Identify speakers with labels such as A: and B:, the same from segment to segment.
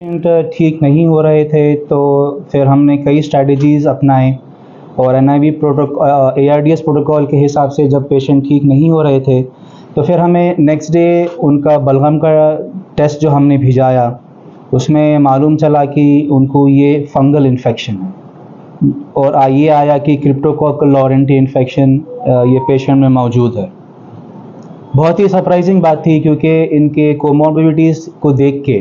A: Patient ठीक नहीं हो रहे थे तो फिर हमने कई स्ट्रैटेजीज़ अपनाए और एनआईवी एआरडीएस प्रोटोकॉल के हिसाब से जब पेशेंट ठीक नहीं हो रहे थे तो फिर हमें नेक्स्ट डे उनका बलगम का टेस्ट जो हमने भिजाया उसमें मालूम चला कि उनको ये फंगल इन्फेक्शन है और ये आया कि क्रिप्टोकोकल लॉरेंटी इन्फेक्शन ये पेशेंट में मौजूद है। बहुत ही सरप्राइजिंग बात थी क्योंकि इनके कोमॉर्बिडिटीज़ को देख के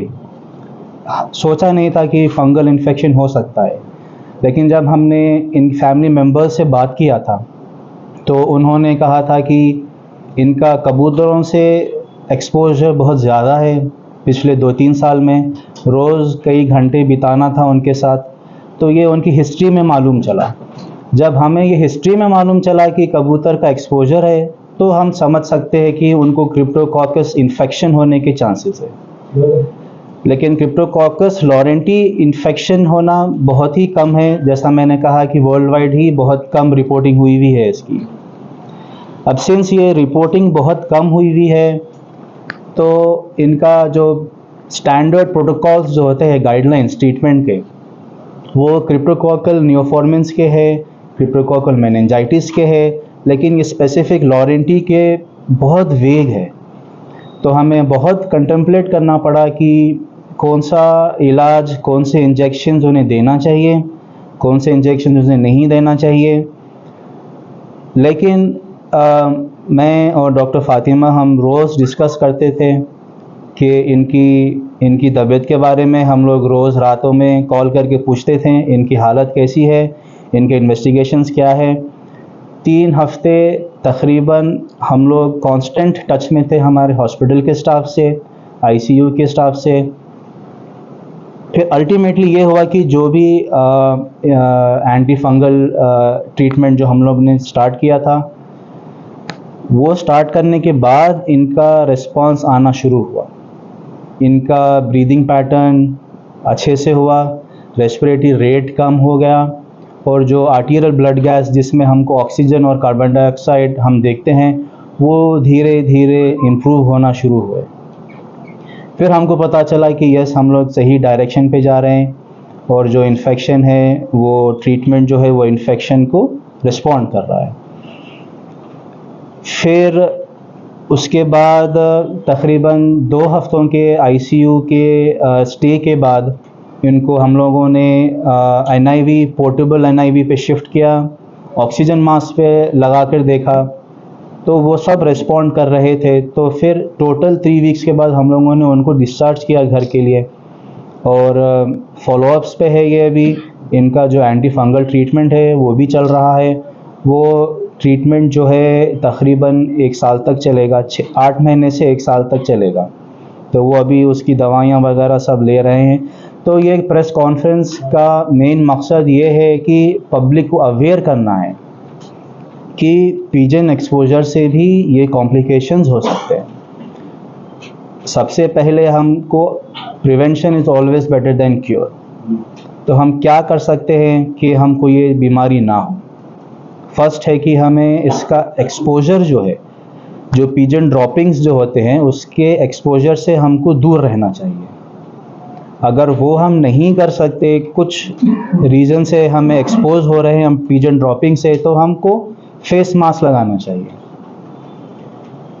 A: सोचा नहीं था कि फंगल इन्फेक्शन हो सकता है, लेकिन जब हमने इन फैमिली मेम्बर्स से बात किया था तो उन्होंने कहा था कि इनका कबूतरों से एक्सपोजर बहुत ज़्यादा है। पिछले 2-3 साल में रोज़ कई घंटे बिताना था उनके साथ, तो ये उनकी हिस्ट्री में मालूम चला। जब हमें ये हिस्ट्री में मालूम चला कि कबूतर का एक्सपोजर है तो हम समझ सकते हैं कि उनको क्रिप्टोकोकस इन्फेक्शन होने के चांसेस है। लेकिन क्रिप्टोकोकस लॉरेंटी इन्फेक्शन होना बहुत ही कम है, जैसा मैंने कहा कि वर्ल्ड वाइड ही बहुत कम रिपोर्टिंग हुई हुई है इसकी। अब सिंस ये रिपोर्टिंग बहुत कम हुई हुई है तो इनका जो स्टैंडर्ड प्रोटोकॉल्स जो होते हैं गाइडलाइंस ट्रीटमेंट के, वो क्रिप्टोकोकल नियोफॉर्मिन्स के है, क्रिप्टोकोकल मेनिंजाइटिस के है, लेकिन ये स्पेसिफिक लॉरेंटी के बहुत वेग है। तो हमें बहुत कंटेम्पलेट करना पड़ा कि कौन सा इलाज, कौन से इंजेक्शंस उन्हें देना चाहिए, कौन से इंजेक्शन उन्हें नहीं देना चाहिए। लेकिन मैं और डॉक्टर फ़ातिमा हम रोज़ डिस्कस करते थे कि इनकी तबीयत के बारे में हम लोग रोज़ रातों में कॉल करके पूछते थे इनकी हालत कैसी है, इनके इन्वेस्टिगेशंस क्या है। 3 हफ़्ते तकरीबन हम लोग कांस्टेंट टच में थे हमारे हॉस्पिटल के स्टाफ से, आईसीयू के स्टाफ से। फिर अल्टीमेटली ये हुआ कि जो भी एंटी फंगल ट्रीटमेंट जो हम लोग ने स्टार्ट किया था, वो स्टार्ट करने के बाद इनका रिस्पांस आना शुरू हुआ। इनका ब्रीदिंग पैटर्न अच्छे से हुआ, रेस्पिरेटरी रेट कम हो गया और जो आर्टीरियल ब्लड गैस जिसमें हमको ऑक्सीजन और कार्बन डाइऑक्साइड हम देखते हैं वो धीरे धीरे इम्प्रूव होना शुरू हुए। फिर हमको पता चला कि यस, हम लोग सही डायरेक्शन पे जा रहे हैं और जो इन्फेक्शन है वो ट्रीटमेंट जो है वो इन्फेक्शन को रिस्पॉन्ड कर रहा है। फिर उसके बाद तकरीबन 2 हफ्तों के आईसीयू के स्टे के बाद इनको हम लोगों ने एनआईवी, पोर्टेबल एनआईवी पे शिफ्ट किया, ऑक्सीजन मास्क पे लगा कर देखा तो वो सब रिस्पॉन्ड कर रहे थे। तो फिर टोटल 3 वीक्स के बाद हम लोगों ने उनको डिस्चार्ज किया घर के लिए और फॉलोअप्स पे है ये अभी। इनका जो एंटी फंगल ट्रीटमेंट है वो भी चल रहा है। वो ट्रीटमेंट जो है तकरीबन 1 साल तक चलेगा, 8 महीने से 1 साल तक चलेगा। तो वो अभी उसकी दवाइयाँ वगैरह सब ले रहे हैं। तो ये प्रेस कॉन्फ्रेंस का मेन मकसद ये है कि पब्लिक को अवेयर करना है कि पिजन एक्सपोजर से भी ये कॉम्प्लिकेशंस हो सकते हैं। सबसे पहले हमको prevention is always better than cure. तो हम क्या कर सकते हैं कि हमको ये बीमारी ना हो। फर्स्ट है कि हमें इसका एक्सपोजर जो है, जो पिजन ड्रॉपिंग्स जो होते हैं उसके एक्सपोजर से हमको दूर रहना चाहिए। अगर वो हम नहीं कर सकते, कुछ रीज़न से हमें एक्सपोज हो रहे हैं हम पिजन ड्रॉपिंग से, तो हमको फेस मास्क लगाना चाहिए।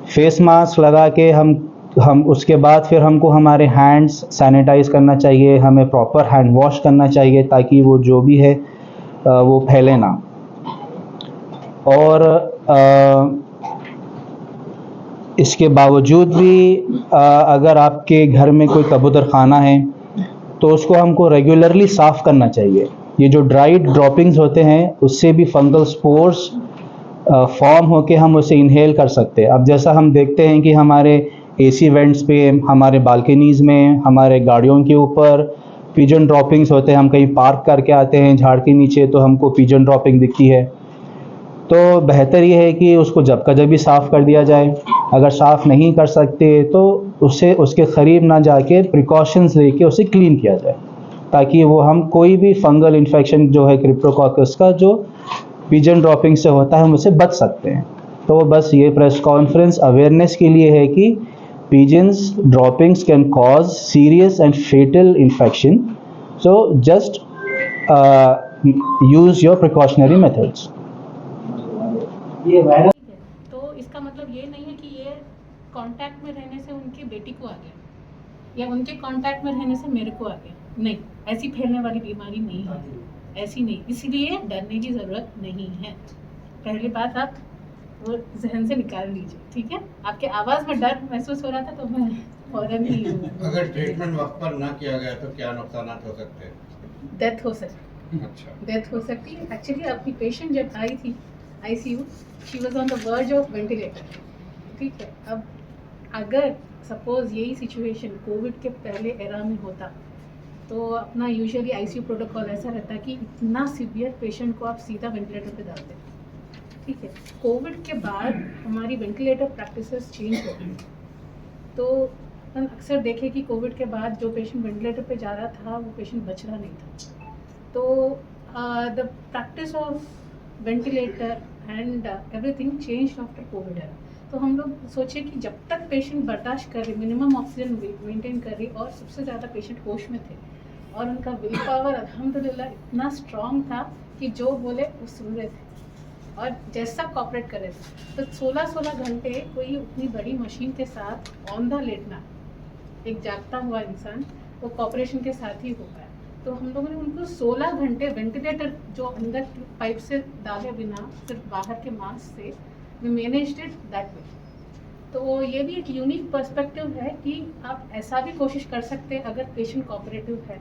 A: फेस मास्क लगा के हम उसके बाद फिर हमको हमारे हैंड्स सैनिटाइज करना चाहिए, हमें प्रॉपर हैंड वॉश करना चाहिए ताकि वो जो भी है वो फैले ना। और इसके बावजूद भी अगर आपके घर में कोई कबूतर खाना है तो उसको हमको रेगुलरली साफ़ करना चाहिए। ये जो ड्राइड ड्रॉपिंग्स होते हैं उससे भी फंगल स्पोर्स फॉर्म होके हम उसे इनहेल कर सकते हैं। अब जैसा हम देखते हैं कि हमारे एसी वेंट्स पे, हमारे बालकनीज़ में, हमारे गाड़ियों के ऊपर पिजन ड्रॉपिंग्स होते हैं। हम कहीं पार्क करके आते हैं झाड़ के नीचे तो हमको पिजन ड्रॉपिंग दिखती है। तो बेहतर ये है कि उसको जब का जब ही साफ़ कर दिया जाए। अगर साफ़ नहीं कर सकते तो उसे उसके करीब ना जाके प्रिकॉशंस लेके उसे क्लीन किया जाए ताकि वो हम कोई भी फंगल इन्फेक्शन जो है क्रिप्टोकोकस का जो पिजन ड्रॉपिंग से होता है हम उससे बच सकते हैं। तो बस ये प्रेस कॉन्फ्रेंस अवेयरनेस के लिए है कि pigeons droppings can cause serious and fatal infection, so just uh, use your precautionary methods.
B: ठीक है, तो इसका मतलब ये नहीं है कि ये कांटेक्ट में रहने से उनकी बेटी को आ गया या उनके कांटेक्ट में रहने से मेरे को आ गया, नहीं, ऐसी फैलने वाली बीमारी नहीं है, ऐसी नहीं, इसलिए डरने की ज़रूरत नहीं है। पहली बात आप वो जहन से निकाल लीजिए, ठीक है। आपके आवाज़ में डर महसूस हो रहा था तो मैं फौरन ही
C: अगर ट्रीटमेंट वक्त पर ना किया गया तो क्या नुकसान हो सकते हैं?
B: डेथ हो सकती,
C: अच्छा,
B: डेथ हो सकती है। एक्चुअली आपकी पेशेंट जब आई थी ICU, she was on the verge of ventilator, ठीक है। अब अगर सपोज यही सिचुएशन कोविड के पहले एरा में होता तो अपना यूजुअली आईसीयू प्रोटोकॉल ऐसा रहता कि इतना सीवियर पेशेंट को आप सीधा वेंटिलेटर पे डालते, ठीक है। कोविड के बाद हमारी वेंटिलेटर प्रैक्टिसेस चेंज हो गई, तो हम अक्सर देखें कि कोविड के बाद जो पेशेंट वेंटिलेटर पे जा रहा था वो पेशेंट बच रहा नहीं था। तो the practice of ventilator and everything change after Covid है। तो हम लोग सोचे कि जब तक पेशेंट बर्दाश्त कर रहे, मिनिमम ऑक्सीजन मेंटेन कर रही, और सबसे ज़्यादा पेशेंट होश में थे और उनका विल पावर अल्हम्दुलिल्लाह इतना स्ट्रॉन्ग था कि जो बोले वो सुन रहे थे और जैसा कॉपरेट कर रहे थे। तो 16-16 घंटे कोई उतनी बड़ी मशीन के साथ औंधा लेटना, एक जागता हुआ इंसान, वो कॉपरेशन के साथ ही हो पाया। तो हम लोगों ने उनको 16 घंटे वेंटिलेटर जो अंदर पाइप से डाले बिना सिर्फ बाहर के मास्क से, we managed it that way. तो ये भी एक यूनिक पर्सपेक्टिव है कि आप ऐसा भी कोशिश कर सकते हैं अगर पेशेंट कोऑपरेटिव है।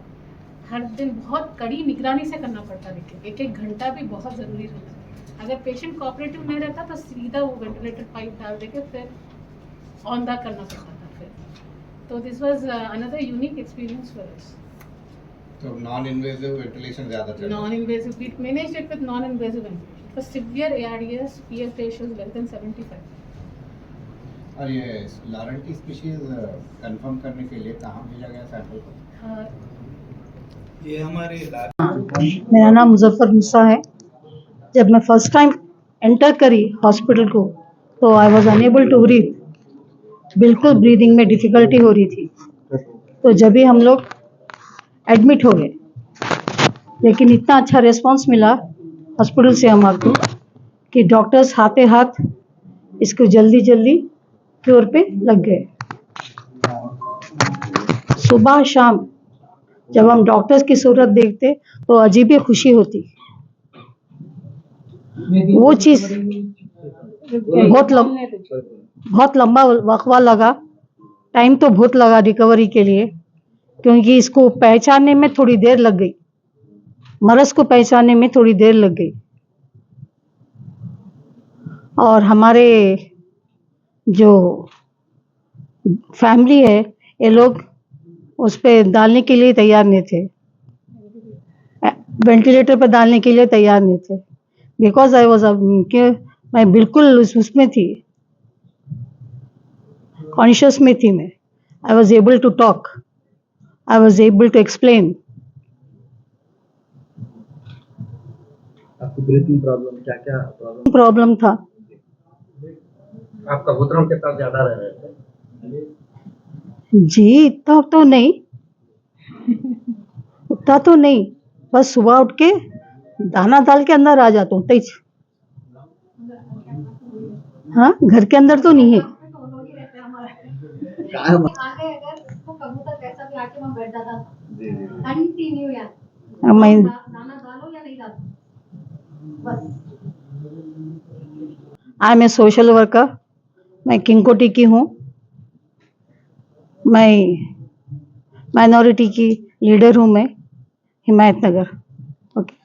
B: हर दिन बहुत कड़ी निगरानी से करना पड़ता, लेकिन एक एक घंटा भी बहुत ज़रूरी रहता है। अगर पेशेंट कोऑपरेटिव नहीं रहता तो सीधा वो वेंटिलेटर पाइप डाल देके फिर औंधा करना पड़ता था फिर। तो this was another unique experience for us.
C: तो नॉन इन्वेजिव वेंटिलेशन ज़्यादा चल
B: non invasive, we managed it with non invasive ventilation for severe ARDS PF ratios less than 75।
C: और ये लारंटी स्पीशीज कंफर्म करने के लिए कहाँ भेजा गया सैंपल को?
D: ये हमारे
E: मेरा नाम मुजफ्फर मूसा है। जब मैं फर्स्ट टाइम एंटर करी हॉस्पिटल को तो I was unable to breathe, बिल्कुल ब्रीदिंग में डिफ़िकल्टी हो रही थी। तो जब भी हम लोग एडमिट हो गए, लेकिन इतना अच्छा रिस्पांस मिला हॉस्पिटल से हमारे को कि डॉक्टर्स हाथे हाथ इसको जल्दी जल्दी क्योर पे लग गए। सुबह शाम जब हम डॉक्टर्स की सूरत देखते तो अजीब ही खुशी होती। वो चीज़ बहुत लंबा वक्फा लगा, टाइम तो बहुत लगा रिकवरी के लिए, क्योंकि इसको पहचानने में थोड़ी देर लग गई, मरज़ को पहचानने में थोड़ी देर लग गई। और हमारे जो फैमिली है ये लोग उस पर डालने के लिए तैयार नहीं थे, वेंटिलेटर पर डालने के लिए तैयार नहीं थे, बिकॉज आई वॉज मैं बिल्कुल उसमें थी, कॉन्शियस में थी मैं। I was able to talk, I was able to explain.
D: आपको ब्रीथिंग प्रॉब्लम क्या
E: प्रॉब्लम था।
D: आप कबूतरों के साथ ज्यादा रह रहे थे?
E: जी इतना तो नहीं, उतना तो नहीं, बस सुबह उठ के दाना डाल के अंदर आ जाता हूँ तेज। हाँ, घर के अंदर तो नहीं है।
F: कबूतर कैसा भी आके वहाँ बैठ जाता था, कंटिन्यू यार,
E: मैं
F: दाना डालो या नहीं डालो, बस।
E: I am a social worker, मैं किंगकोटी की हूँ, मैं माइनॉरिटी की लीडर हूँ, मैं हिमायत नगर। ओके।